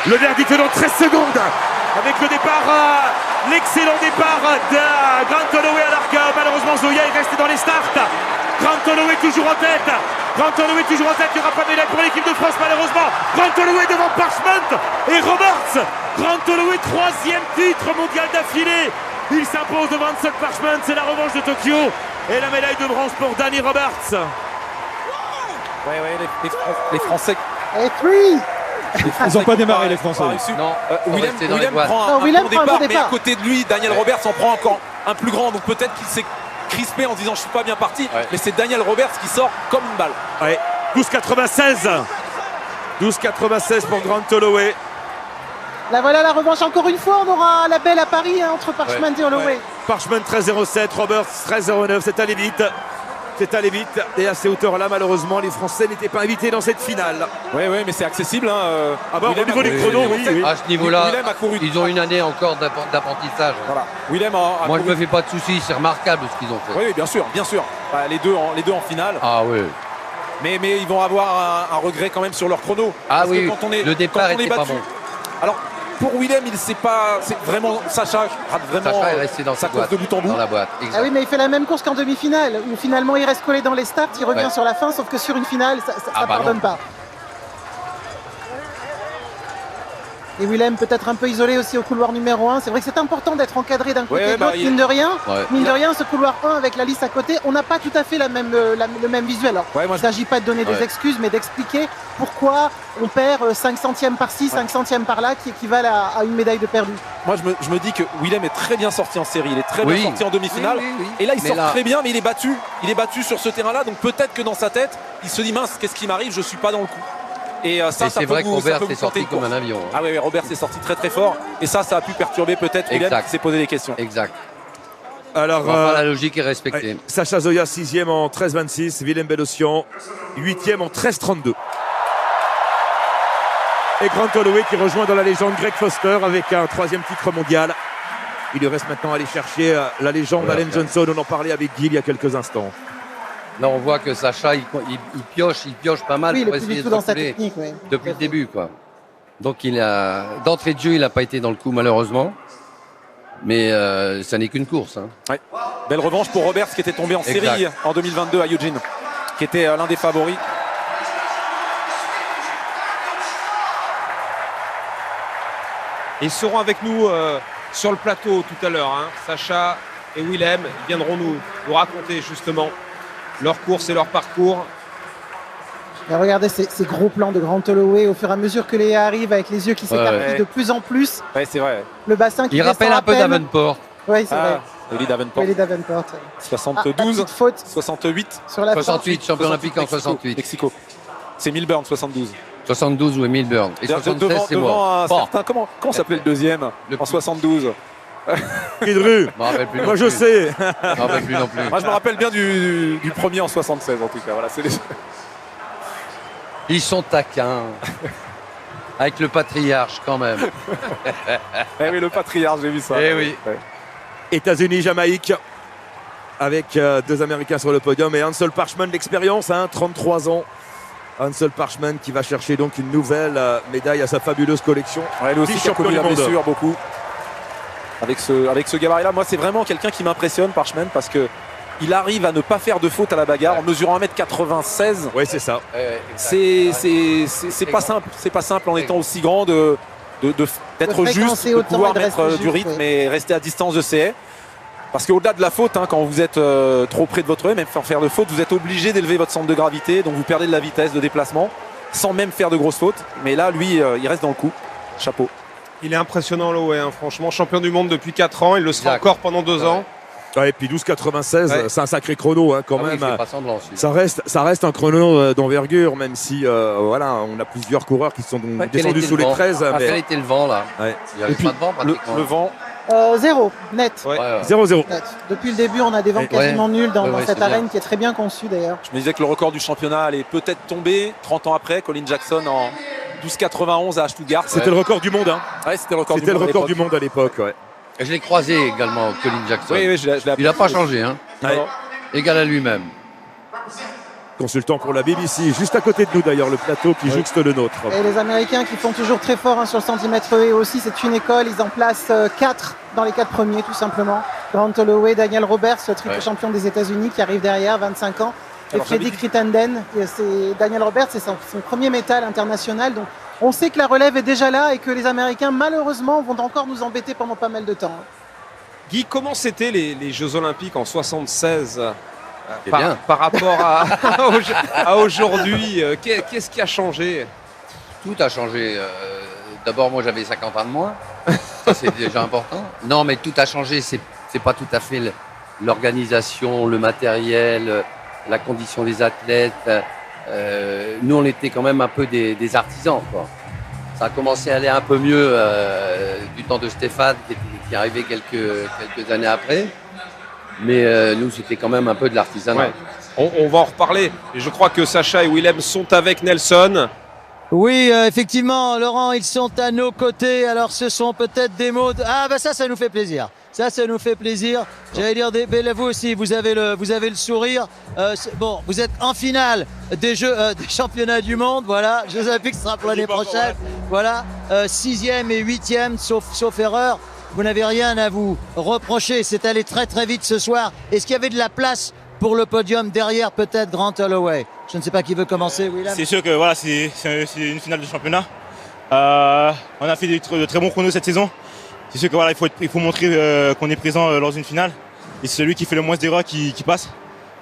Le verdict dans 13 secondes avec le départ, l'excellent départ de Grant Holloway, alors que malheureusement Zoya est resté dans les starts. Grant Holloway toujours en tête. Grant Holloway toujours en tête. Il n'y aura pas de médaille pour l'équipe de France malheureusement. Grant Holloway devant Parchment et Roberts. Grant Holloway, 3e titre mondial d'affilée. Il s'impose devant Hansel Parchment. C'est la revanche de Tokyo. Et la médaille de bronze pour Danny Roberts. Les Français. Et 3. Ils n'ont pas démarré les Français. Non, Willem boîte. prend un bon Willem prend un départ, bon mais départ. à côté de lui, Daniel Roberts en prend encore un plus grand. Donc peut-être qu'il s'est crispé en disant je suis pas bien parti. Mais c'est Daniel Roberts qui sort comme une balle. Ouais, 12,96. 12,96 pour Grant Holloway. Là voilà la revanche encore une fois. On aura la belle à Paris entre Parchment et Holloway. Parchment 13,07, Roberts 13,09. C'est allé vite. C'est allé vite. Et à ces hauteurs-là, malheureusement, les Français n'étaient pas invités dans cette finale. Oui, mais c'est accessible. Ah bah, au niveau des chronos, oui. À ce niveau-là, Willem a couru. ils ont une année encore d'apprentissage. Voilà. Willem a Moi, je couru. me fais pas de soucis, c'est remarquable ce qu'ils ont fait. Oui, bien sûr. Bah, les deux en finale. Ah oui. Mais ils vont avoir un regret quand même sur leur chrono. Ah Parce que oui, quand on est, le départ quand on est était pas battu- bon. Alors, pour Willem, il sait pas. C'est vraiment Sacha rate vraiment Sacha est resté dans sa sa course boîte, de bout en bout. dans la boîte. Exact. Ah oui, mais il fait la même course qu'en demi-finale, où finalement il reste collé dans les starts, il revient Ouais. sur la fin, sauf que sur une finale, ça Ah bah pardonne non. pas. Et Willem peut-être un peu isolé aussi au couloir numéro 1. C'est vrai que c'est important d'être encadré d'un côté et de l'autre, mine de rien. Ouais. Mine de rien, ce couloir 1 avec la liste à côté, on n'a pas tout à fait le même visuel. Alors, Ouais, moi, il ne s'agit pas de donner des excuses, mais d'expliquer pourquoi on perd 5 centièmes par-ci, 5 centièmes par-là, qui équivalent à une médaille de perdu. Moi, je me dis que Willem est très bien sorti en série. Il est très bien Oui. sorti en demi-finale. Oui. Et là, il Mais sort là- très bien, mais il est battu. Il est battu sur ce terrain-là. Donc peut-être que dans sa tête, il se dit mince, qu'est-ce qui m'arrive? Je suis pas dans le coup. Et ça Et c'est peut vrai que vous- ça Robert peut vous est sorti planter comme une un course. avion. Ah oui, Robert s'est sorti très très fort. Et ça a pu perturber peut-être Willem Exact. qui s'est posé des questions. Exact. Alors, Enfin, la logique est respectée. ouais, Sacha Zoya, 6e en 13,26. Willem Bellossian, 8e en 13,32. Et Grant Holloway qui rejoint dans la légende Greg Foster avec un 3e titre mondial. Il lui reste maintenant à aller chercher la légende Ouais, Allen ouais. Johnson. On en parlait avec Guy il y a quelques instants. Là, on voit que Sacha, il pioche pas mal Oui, il pour est plus essayer du de tout dans sa reculer technique. Oui. depuis le début, quoi. Donc, d'entrée de jeu, il n'a pas été dans le coup, malheureusement. Mais ça n'est qu'une course. Hein. Ouais. Belle revanche pour Roberts qui était tombé en Exact. série en 2022 à Eugene, qui était l'un des favoris. Ils seront avec nous sur le plateau tout à l'heure. Hein. Sacha et Willem viendront nous raconter justement leur course et leur parcours. Et regardez ces gros plans de Grant Holloway au fur et à mesure que Léa arrive avec les yeux qui s'écarquillent ouais. de plus en plus. Ouais, c'est vrai. Le bassin qui Il descend rappelle à un peu peine. Davenport. Oui, c'est vrai. Eli Davenport. Willie Davenport. Ah, la 72, petite faute 68, sur la fin. 68, champion olympique en Mexico. 68. Mexico. C'est Milburn, 72. 72 ou Emile Byrne. Et 76, c'est devant moi. un Bon, certain, comment s'appelait le deuxième en 72? Guy Dru, je me rappelle plus. moi non je plus. sais. Je me rappelle plus non plus. Moi je me rappelle bien du premier en 76 en tout cas. Voilà, c'est les... Ils sont taquins. Avec le patriarche, quand même. Eh oui, le patriarche, j'ai vu ça. Eh oui. Ouais. États-Unis, Jamaïque, avec deux Américains sur le podium et Hansel Parchment, l'expérience, 33 ans. Hansel Parchment qui va chercher donc une nouvelle médaille à sa fabuleuse collection. Ouais, lui aussi qui a Vice-champion connu la du monde. blessure beaucoup. Avec ce gabarit-là, moi c'est vraiment quelqu'un qui m'impressionne, Parchment, parce que il arrive à ne pas faire de faute à la bagarre en mesurant 1m96. Oui, c'est ça. C'est pas simple. C'est pas simple en étant aussi grand d'être fréquencer juste, de autant pouvoir et de mettre rester du juste, rythme ouais. et rester à distance de ses haies. Parce qu'au-delà de la faute, hein, quand vous êtes trop près de votre haie, même sans faire de faute, vous êtes obligé d'élever votre centre de gravité, donc vous perdez de la vitesse de déplacement, sans même faire de grosses fautes. Mais là, lui, il reste dans le coup. Chapeau. Il est impressionnant, Holloway, hein. Franchement, champion du monde depuis 4 ans. Il le sera Exact. encore pendant 2 ans. Ouais, et puis 12,96, Ouais. c'est un sacré chrono hein, quand Ah oui, même. il fait pas semblant, celui-là. Ça reste un chrono d'envergure, même si voilà, on a plusieurs coureurs qui sont donc Ouais, quel descendus était sous le les vent 13. Ah, mais- quel était le vent, là? Ouais. Il n'y avait pas de vent, pratiquement. Le vent, 0, net. Ouais. Ouais, ouais. 0-0. Net. Depuis le début, on a des vents Ouais. quasiment nuls dans Ouais, cette c'est arène bien. qui est très bien conçue d'ailleurs. je me disais que le record du championnat allait peut-être tomber 30 ans après. Colin Jackson en 12,91 à Stuttgart. C'était le record du monde. Hein. Ouais, c'était le record C'était le monde à record du l'époque. monde à l'époque. Ouais. Et je l'ai croisé également, Colin Jackson. Oui, je l'ai Il n'a pas changé, hein. Ouais. Égal à lui-même. consultant pour la BBC, juste à côté de nous d'ailleurs, le plateau qui jouxte le nôtre. Et les Américains qui font toujours très fort sur le centimètre et aussi, c'est une école, ils en placent 4 dans les 4 premiers tout simplement. Grant Holloway, Daniel Roberts, le triple champion des États-Unis qui arrive derrière, 25 ans. Et Fredrik Crittenden, Daniel Roberts, c'est son premier métal international. Donc on sait que la relève est déjà là et que les Américains malheureusement vont encore nous embêter pendant pas mal de temps. Guy, comment c'était les Jeux Olympiques en 76 bien. Rapport à aujourd'hui? Qu'est-ce qui a changé? Tout a changé. D'abord, moi, j'avais 50 ans de moins. Ça, c'est déjà important. Non, mais tout a changé. C'est pas tout à fait l'organisation, le matériel, la condition des athlètes. Nous, on était quand même un peu des artisans, quoi. Ça a commencé à aller un peu mieux du temps de Stéphane, qui est arrivé quelques années après. Mais nous, c'était quand même un peu de l'artisanat. Ouais. On va en reparler. Et je crois que Sacha et Willem sont avec Nelson. Oui, effectivement, Laurent, ils sont à nos côtés. Alors, ce sont peut-être des mots. Ah, bah ça nous fait plaisir. Ça nous fait plaisir. J'allais dire, vous aussi, vous avez le sourire. Bon, vous êtes en finale des Jeux, des championnats du monde. Voilà, Jeux Olympiques sera pour l'année prochaine. Voilà, 6e et 8e, sauf erreur. Vous n'avez rien à vous reprocher. C'est allé très très vite ce soir. Est-ce qu'il y avait de la place pour le podium derrière peut-être Grant Holloway? Je ne sais pas qui veut commencer, Willem. C'est sûr que voilà, c'est une finale de championnat. On a fait de très bons chronos cette saison. C'est sûr que voilà, il faut montrer qu'on est présent lors d'une finale. Et c'est celui qui fait le moins d'erreurs qui passe.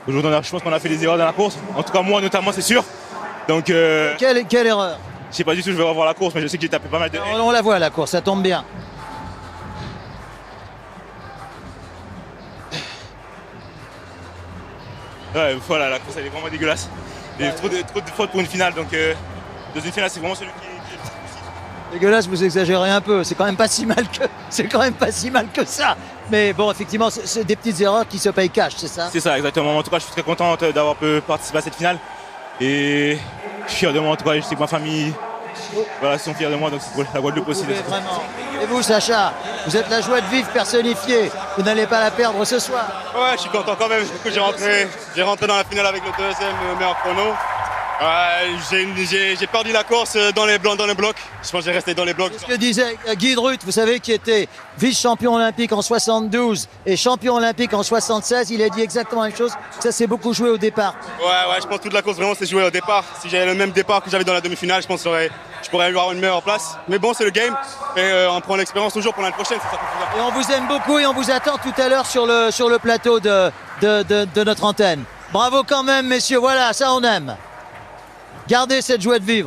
Aujourd'hui, je pense qu'on a fait des erreurs dans la course. En tout cas, moi notamment, c'est sûr. Donc, Quelle erreur? je sais pas du tout, je vais revoir la course, mais je sais que j'ai tapé pas mal de. On la voit la course, ça tombe bien. Ouais, voilà, la course elle est vraiment dégueulasse. Il y a trop de fautes pour une finale, donc dans une finale c'est vraiment celui qui est Dégueulasse, vous exagérez un peu. C'est quand même pas si mal que ça. Mais bon, effectivement, c'est des petites erreurs qui se payent cash, c'est ça? C'est ça, exactement. En tout cas, je suis très content d'avoir pu participer à cette finale. Et je suis fier de moi, en tout cas, je sais que ma famille voilà, sont fiers de moi, donc c'est pour la Guadeloupe aussi. Vraiment. Et vous, Sacha, vous êtes la joie de vivre personnifiée. Vous n'allez pas la perdre ce soir. Ouais, je suis content quand même. Du coup, j'ai rentré dans la finale avec le deuxième meilleur chrono. J'ai perdu la course dans les blocs. Je pense que j'ai resté dans les blocs. C'est ce que disait Guy Druth, vous savez, qui était vice-champion olympique en 72 et champion olympique en 76. Il a dit exactement la même chose. Ça s'est beaucoup joué au départ. Ouais, je pense que toute la course vraiment s'est jouée au départ. Si j'avais le même départ que j'avais dans la demi-finale, je pense que je pourrais avoir une meilleure place. Mais bon, c'est le game. Et on prend l'expérience toujours pour l'année prochaine. C'est ça qui est et on vous aime beaucoup et on vous attend tout à l'heure sur le plateau de notre antenne. Bravo quand même, messieurs. Voilà, ça on aime. Gardez cette joie de vivre.